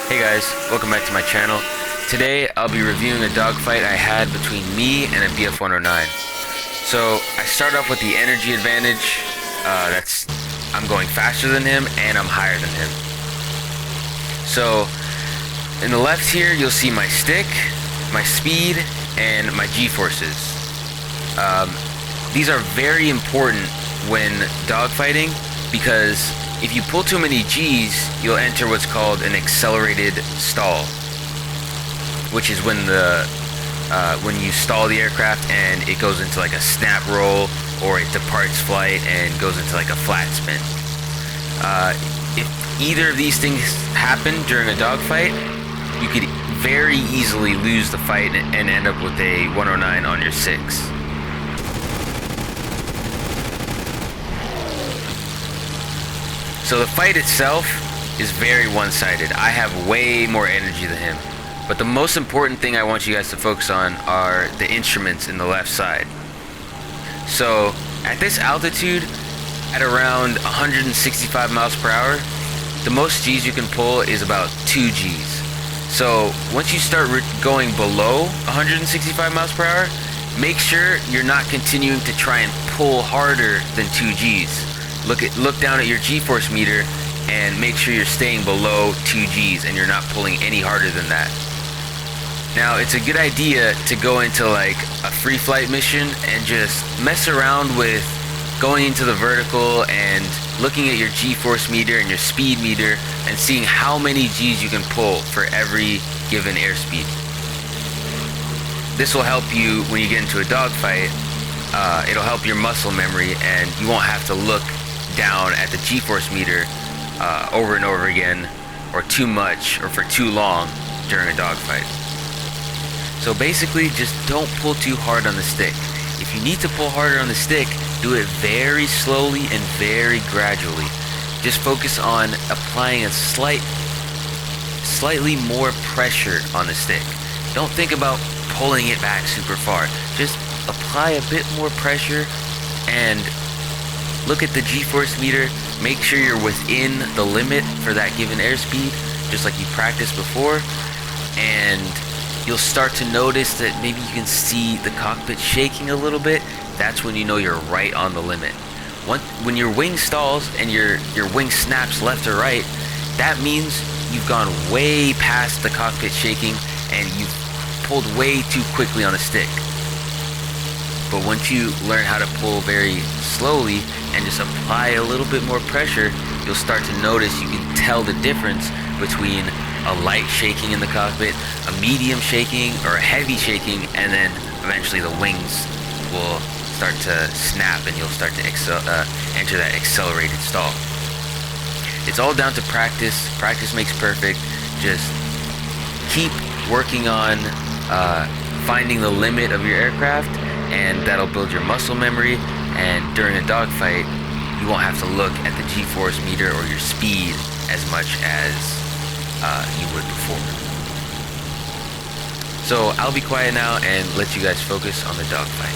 Hey guys, welcome back to my channel. Today I'll be reviewing a dogfight I had between me and a BF-109. So I start off with the energy advantage. I'm going faster than him and I'm higher than him. So in the left here you'll see my stick, my speed, and my G-forces. These are very important when dogfighting because if you pull too many G's, you'll enter what's called an accelerated stall, which is when you stall the aircraft and it goes into like a snap roll or it departs flight and goes into like a flat spin. If either of these things happen during a dogfight, you could very easily lose the fight and end up with a 109 on your 6. So the fight itself is very one-sided. I have way more energy than him. But the most important thing I want you guys to focus on are the instruments in the left side. So at this altitude, at around 165 miles per hour, the most G's you can pull is about 2 G's. So once you start going below 165 miles per hour, make sure you're not continuing to try and pull harder than 2 G's. Look down at your G-force meter and make sure you're staying below 2 G's and you're not pulling any harder than that. Now, it's a good idea to go into like a free flight mission and just mess around with going into the vertical and looking at your G-force meter and your speed meter and seeing how many G's you can pull for every given airspeed. This will help you when you get into a dogfight. It'll help your muscle memory and you won't have to look down at the G-force meter over and over again or too much or for too long during a dogfight. So basically just don't pull too hard on the stick. If you need to pull harder on the stick, do it very slowly and very gradually. Just focus on applying a slightly more pressure on the stick. Don't think about pulling it back super far. Just apply a bit more pressure and look at the G-force meter. Make sure you're within the limit for that given airspeed, just like you practiced before, and you'll start to notice that maybe you can see the cockpit shaking a little bit. That's when you know you're right on the limit. When your wing stalls and your wing snaps left or right, that means you've gone way past the cockpit shaking and you've pulled way too quickly on the stick. But once you learn how to pull very slowly and just apply a little bit more pressure, you'll start to notice, you can tell the difference between a light shaking in the cockpit, a medium shaking, or a heavy shaking, and then eventually the wings will start to snap and you'll start to enter that accelerated stall. It's all down to practice. Practice makes perfect. Just keep working on finding the limit of your aircraft, and that'll build your muscle memory, and during a dogfight you won't have to look at the G-force meter or your speed as much as you would before. So I'll be quiet now and let you guys focus on the dogfight.